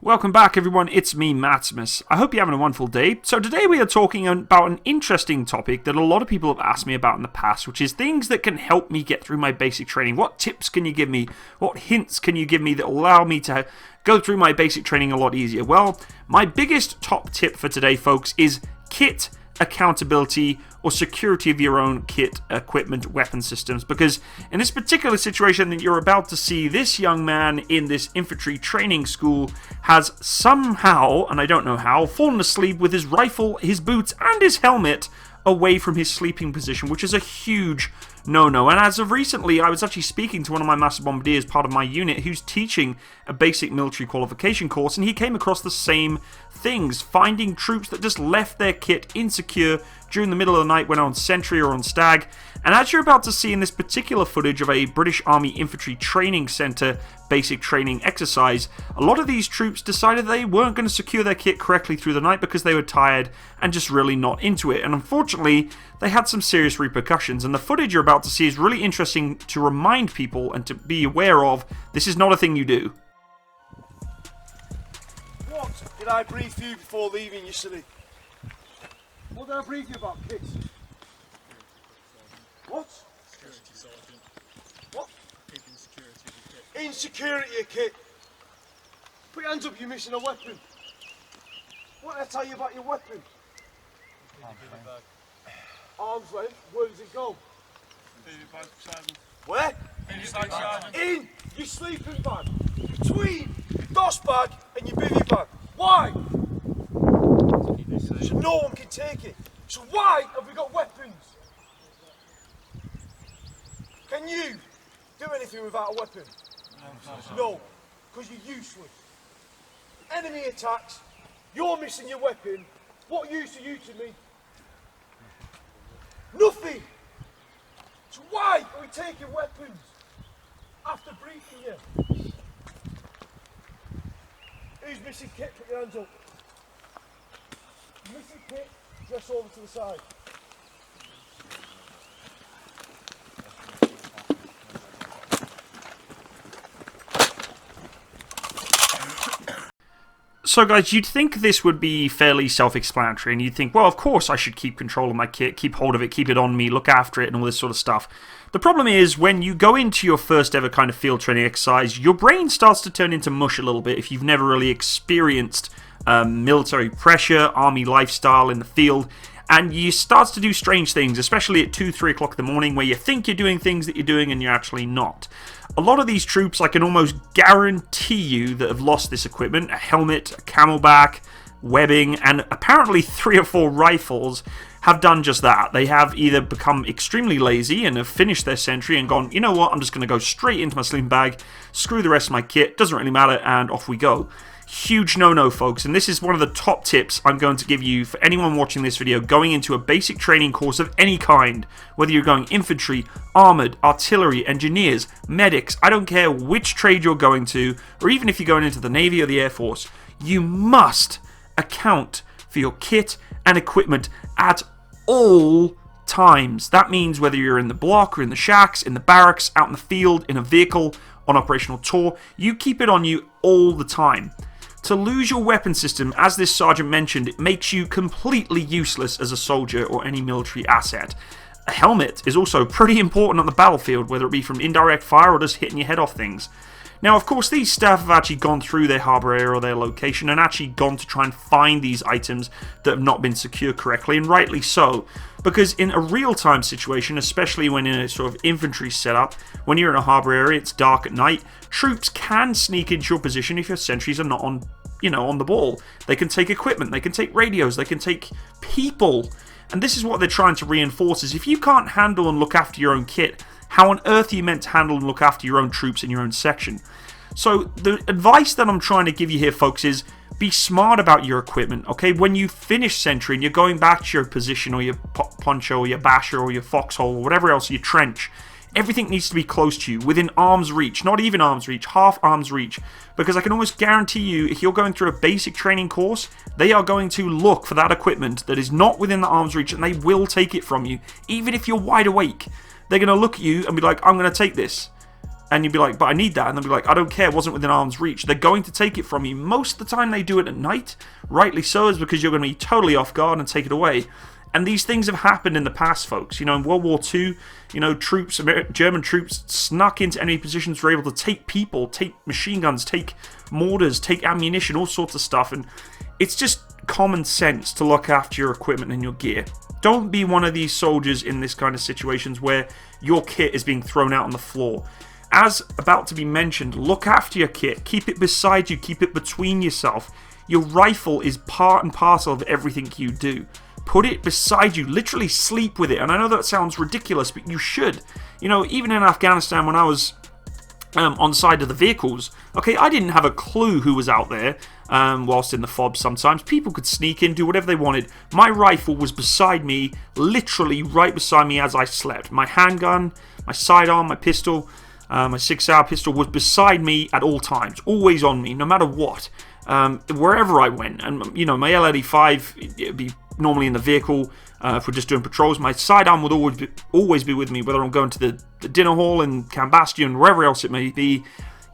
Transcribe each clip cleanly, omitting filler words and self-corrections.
Welcome back everyone, it's me Maximus. I hope you're having a wonderful day. So today we are talking about an interesting topic that a lot of people have asked me about in the past, which is things that can help me get through my basic training. What tips can you give me? What hints can you give me that allow me to go through my basic training a lot easier? Well, my biggest top tip for today, folks, is kit accountability or security of your own kit, equipment, weapon systems, because in this particular situation that you're about to see, this young man in this infantry training school has somehow, and I don't know how, fallen asleep with his rifle, his boots and his helmet away from his sleeping position, which is a huge no-no. And as of recently, I was actually speaking to one of my Master Bombardiers, part of my unit, who's teaching a basic military qualification course, and he came across the same things, finding troops that just left their kit insecure during the middle of the night when on sentry or on stag. And as you're about to see in this particular footage of a British Army Infantry Training Centre basic training exercise, a lot of these troops decided they weren't going to secure their kit correctly through the night because they were tired and just really not into it. And unfortunately, they had some serious repercussions. And the footage you're about to see is really interesting to remind people and to be aware of. This is not a thing you do. What did I brief you before leaving, you silly? What did I brief you about, kids? What? Security sergeant. What? Keeping security of your kit. Insecurity of kit. Put your hands up, you're missing a weapon. What did I tell you about your weapon? Arms length, where does it go? Where? In your bag, sergeant. In your sleeping bag. Between your DOS bag and your bivvy bag. Why? So no one can take it. So why have we got weapons? Can you do anything without a weapon? No, because you're useless. Enemy attacks, you're missing your weapon. What use are you to me? Nothing. So why are we taking weapons after briefing you? Who's missing kit? Put your hands up. Missing kit, dress over to the side. So guys, you'd think this would be fairly self-explanatory, and you'd think, well, of course I should keep control of my kit, keep hold of it, keep it on me, look after it, and all this sort of stuff. The problem is, when you go into your first ever kind of field training exercise, your brain starts to turn into mush a little bit if you've never really experienced military pressure, army lifestyle in the field, and you start to do strange things, especially at 2, 3 o'clock in the morning, where you think you're doing things that you're doing and you're actually not. A lot of these troops, I can almost guarantee you, that have lost this equipment, a helmet, a camelback, webbing, and apparently 3 or 4 rifles, have done just that. They have either become extremely lazy and have finished their sentry and gone, you know what, I'm just going to go straight into my sleeping bag, screw the rest of my kit, doesn't really matter, and off we go. Huge no-no, folks, and this is one of the top tips I'm going to give you for anyone watching this video going into a basic training course of any kind, whether you're going infantry, armoured, artillery, engineers, medics, I don't care which trade you're going to, or even if you're going into the Navy or the Air Force, you must account for your kit and equipment at all times. That means whether you're in the block or in the shacks, in the barracks, out in the field, in a vehicle, on operational tour, you keep it on you all the time. To lose your weapon system, as this sergeant mentioned, it makes you completely useless as a soldier or any military asset. A helmet is also pretty important on the battlefield, whether it be from indirect fire or just hitting your head off things. Now, of course, these staff have actually gone through their harbour area or their location and actually gone to try and find these items that have not been secured correctly, and rightly so. Because in a real-time situation, especially when in a sort of infantry setup, when you're in a harbour area, it's dark at night, troops can sneak into your position if your sentries are not on, on the ball. They can take equipment, they can take radios, they can take people. And this is what they're trying to reinforce, is if you can't handle and look after your own kit, how on earth are you meant to handle and look after your own troops in your own section? So the advice that I'm trying to give you here, folks, is be smart about your equipment, okay? When you finish sentry and you're going back to your position or your poncho or your basher or your foxhole or whatever else, your trench, everything needs to be close to you, within arm's reach, not even arm's reach, half arm's reach, because I can almost guarantee you, if you're going through a basic training course, they are going to look for that equipment that is not within the arm's reach, and they will take it from you, even if you're wide awake. They're going to look at you and be like, I'm going to take this. And you'd be like, but I need that. And they'll be like, I don't care, it wasn't within arm's reach. They're going to take it from you. Most of the time they do it at night. Rightly so, is because you're going to be totally off guard and take it away. And these things have happened in the past, folks. You know, in World War II, you know, German troops snuck into enemy positions, were able to take people, take machine guns, take mortars, take ammunition, all sorts of stuff. And it's just common sense to look after your equipment and your gear. Don't be one of these soldiers in this kind of situations where your kit is being thrown out on the floor. As about to be mentioned, look after your kit. Keep it beside you. Keep it between yourself. Your rifle is part and parcel of everything you do. Put it beside you. Literally sleep with it. And I know that sounds ridiculous, but you should. You know, even in Afghanistan when I was on side of the vehicles, okay, I didn't have a clue who was out there whilst in the fob sometimes. People could sneak in, do whatever they wanted. My rifle was beside me, literally right beside me as I slept. My handgun, my sidearm, my pistol, my 6-hour pistol was beside me at all times, always on me, no matter what, wherever I went. And, you know, my L85, it'd be normally in the vehicle if we're just doing patrols. My sidearm would always be with me, whether I'm going to the dinner hall in Cambastion, wherever else it may be.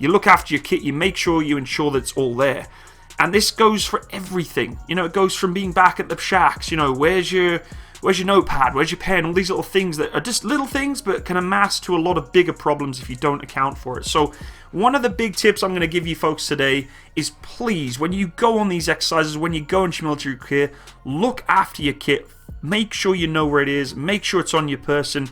You look after your kit, you make sure you ensure that it's all there. And this goes for everything. You know, it goes from being back at the shacks, you know, where's your notepad, where's your pen, all these little things that are just little things but can amass to a lot of bigger problems if you don't account for it. So one of the big tips I'm going to give you folks today is, please, when you go on these exercises, when you go into military gear, look after your kit. Make sure you know where it is, make sure it's on your person,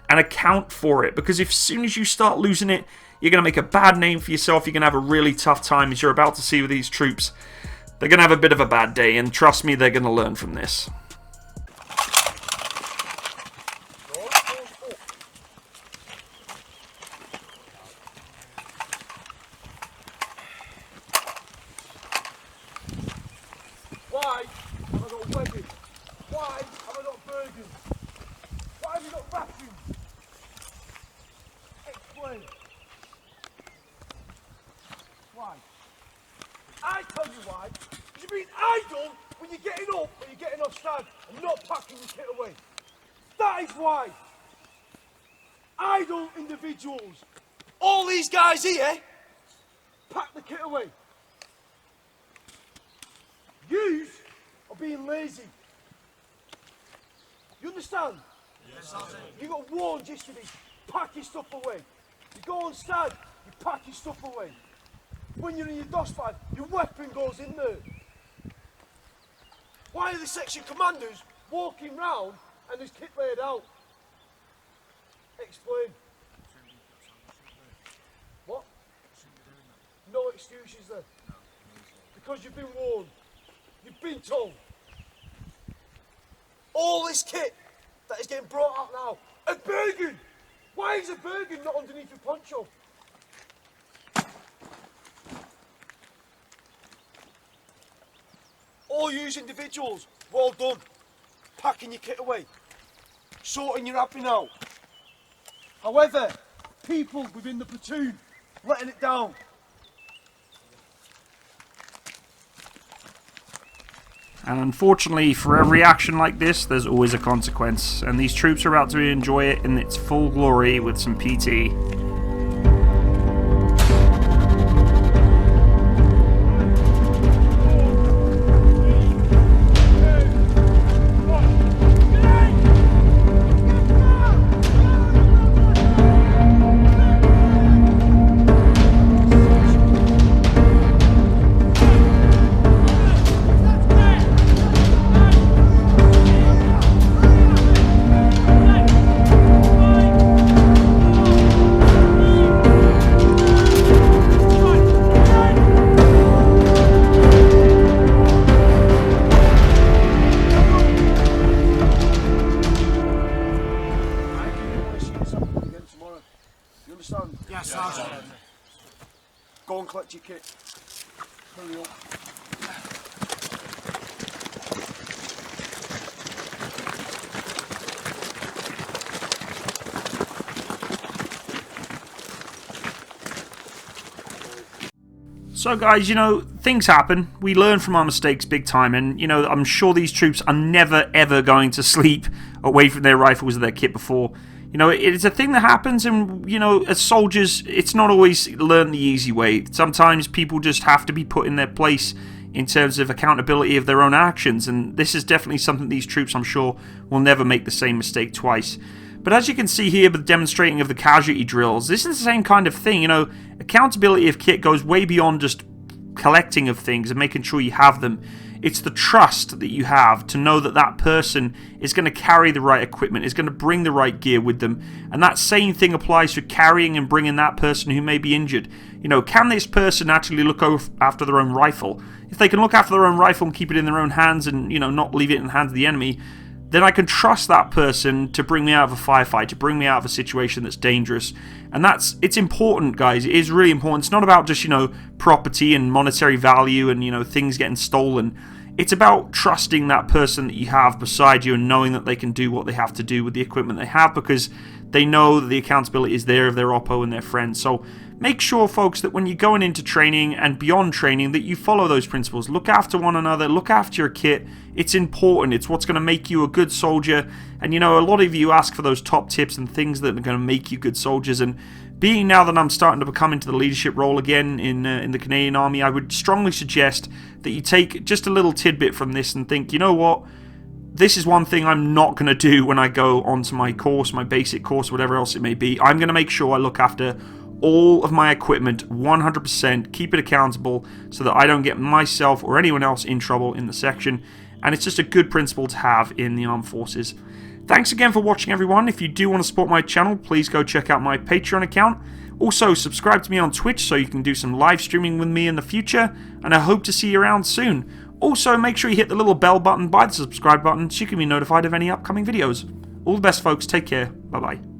and account for it. Because if as soon as you start losing it, you're going to make a bad name for yourself. You're going to have a really tough time, as you're about to see with these troops. They're going to have a bit of a bad day, and trust me, they're going to learn from this. Why have I got weapons? Why have I got burgers? Why have you got bathrooms? Explain. Why? I tell you why. Because you're being idle when you're getting up or you're getting off stand and not packing your kit away. That is why. Idle individuals. All these guys here pack the kit away. You are being lazy. You understand? Yes, I do. You got warned yesterday. Pack your stuff away. You go on stand, you pack your stuff away. When you're in your DOS fight, your weapon goes in there. Why are the section commanders walking round and there's kit laid out? Explain. What? No excuses there. Because you've been warned. You've been told. All this kit that is getting brought out now. A Bergen! Why is a Bergen not underneath your poncho? All you individuals, well done. Packing your kit away. Sorting your admin out. However, people within the platoon letting it down. And unfortunately, for every action like this, there's always a consequence. And these troops are about to enjoy it in its full glory with some PT. Go and collect your kit. Hurry up. So guys, you know, things happen. We learn from our mistakes big time, and you know, I'm sure these troops are never ever going to sleep away from their rifles or their kit before. You know, it's a thing that happens, and, you know, as soldiers, it's not always learned the easy way. Sometimes people just have to be put in their place in terms of accountability of their own actions, and this is definitely something these troops, I'm sure, will never make the same mistake twice. But as you can see here with the demonstrating of the casualty drills, this is the same kind of thing. You know, accountability of kit goes way beyond just collecting of things and making sure you have them. It's the trust that you have to know that that person is going to carry the right equipment, is going to bring the right gear with them. And that same thing applies to carrying and bringing that person who may be injured. You know, can this person actually look after their own rifle? If they can look after their own rifle and keep it in their own hands and, you know, not leave it in the hands of the enemy, then I can trust that person to bring me out of a firefight, to bring me out of a situation that's dangerous. And it's important, guys. It is really important. It's not about just, you know, property and monetary value and, you know, things getting stolen. It's about trusting that person that you have beside you and knowing that they can do what they have to do with the equipment they have, because they know that the accountability is there of their oppo and their friends. So make sure, folks, that when you're going into training and beyond training, that you follow those principles. Look after one another, look after your kit. It's important. It's what's going to make you a good soldier. And, you know, a lot of you ask for those top tips and things that are going to make you good soldiers. And being now that I'm starting to become into the leadership role again in the Canadian Army, I would strongly suggest that you take just a little tidbit from this and think, you know what? This is one thing I'm not going to do when I go onto my course, my basic course, whatever else it may be. I'm going to make sure I look after all of my equipment 100%, keep it accountable so that I don't get myself or anyone else in trouble in the section. And it's just a good principle to have in the armed forces. Thanks again for watching, everyone. If you do want to support my channel, please go check out my Patreon account. Also, subscribe to me on Twitch so you can do some live streaming with me in the future, and I hope to see you around soon. Also, make sure you hit the little bell button by the subscribe button so you can be notified of any upcoming videos. All the best, folks. Take care. Bye-bye.